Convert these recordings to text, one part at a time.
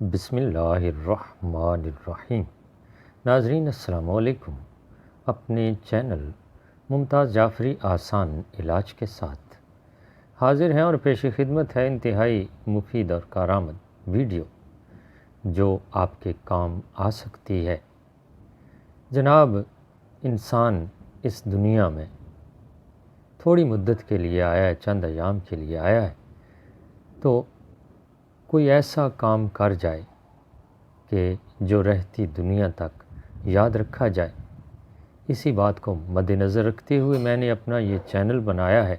بسم اللہ الرحمن الرحیم۔ ناظرین السلام علیکم۔ اپنے چینل ممتاز جعفری آسان علاج کے ساتھ حاضر ہیں اور پیش خدمت ہے انتہائی مفید اور کارآمد ویڈیو جو آپ کے کام آ سکتی ہے۔ جناب، انسان اس دنیا میں تھوڑی مدت کے لیے آیا ہے، چند ایام کے لیے آیا ہے، تو کوئی ایسا کام کر جائے کہ جو رہتی دنیا تک یاد رکھا جائے۔ اسی بات کو مد نظر رکھتے ہوئے میں نے اپنا یہ چینل بنایا ہے۔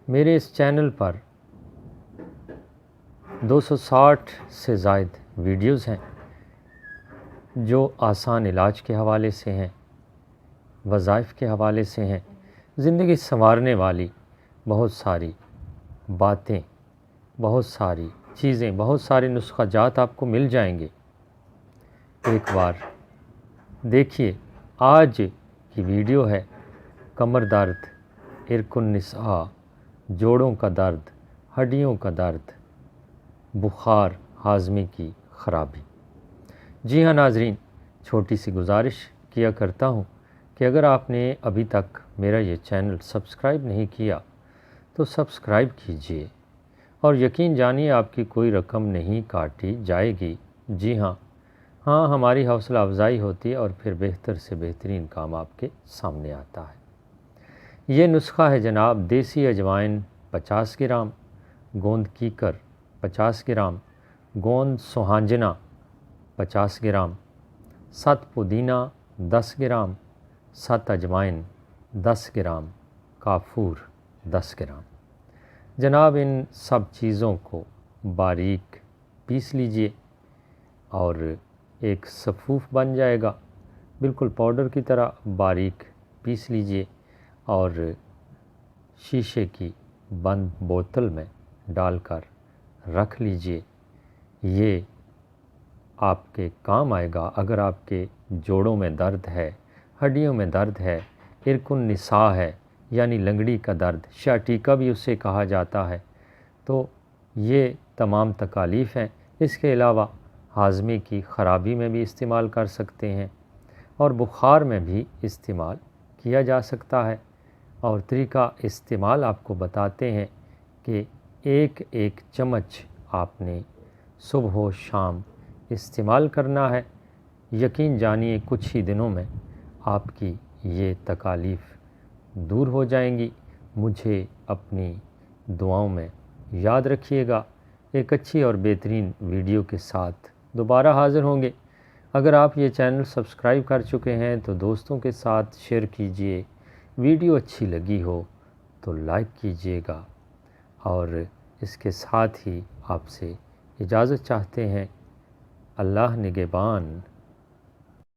میرے اس چینل پر 260 سے زائد ویڈیوز ہیں جو آسان علاج کے حوالے سے ہیں، وظائف کے حوالے سے ہیں، زندگی سنوارنے والی بہت ساری باتیں، بہت ساری چیزیں، بہت سارے نسخہ جات آپ کو مل جائیں گے۔ ایک بار دیکھیے، آج کی ویڈیو ہے کمر درد، عرق النساء، جوڑوں کا درد، ہڈیوں کا درد، بخار، ہاضمے کی خرابی۔ جی ہاں ناظرین، چھوٹی سی گزارش کیا کرتا ہوں کہ اگر آپ نے ابھی تک میرا یہ چینل سبسکرائب نہیں کیا تو سبسکرائب کیجئے، اور یقین جانیے آپ کی کوئی رقم نہیں کاٹی جائے گی۔ جی ہاں، ہماری حوصلہ افزائی ہوتی ہے اور پھر بہتر سے بہترین کام آپ کے سامنے آتا ہے۔ یہ نسخہ ہے جناب: دیسی اجوائن 50 گرام، گوند کیکر 50 گرام، گوند سوہانجنا 50 گرام، 7 پودینہ 10 گرام، 7 اجوائن 10 گرام، کافور 10 گرام۔ جناب، ان سب چیزوں کو باریک پیس لیجئے اور ایک صفوف بن جائے گا، بالکل پاؤڈر کی طرح باریک پیس لیجئے اور شیشے کی بند بوتل میں ڈال کر رکھ لیجئے۔ یہ آپ کے کام آئے گا اگر آپ کے جوڑوں میں درد ہے، ہڈیوں میں درد ہے، عرق النساء ہے یعنی لنگڑی کا درد، شیاٹیکا بھی اسے کہا جاتا ہے، تو یہ تمام تکالیف ہیں۔ اس کے علاوہ ہاضمے کی خرابی میں بھی استعمال کر سکتے ہیں اور بخار میں بھی استعمال کیا جا سکتا ہے۔ اور طریقہ استعمال آپ کو بتاتے ہیں کہ ایک ایک چمچ آپ نے صبح و شام استعمال کرنا ہے۔ یقین جانیے کچھ ہی دنوں میں آپ کی یہ تکالیف دور ہو جائیں گی۔ مجھے اپنی دعاؤں میں یاد رکھیے گا۔ ایک اچھی اور بہترین ویڈیو کے ساتھ دوبارہ حاضر ہوں گے۔ اگر آپ یہ چینل سبسکرائب کر چکے ہیں تو دوستوں کے ساتھ شیئر کیجئے، ویڈیو اچھی لگی ہو تو لائک کیجئے گا، اور اس کے ساتھ ہی آپ سے اجازت چاہتے ہیں۔ اللہ نگہبان۔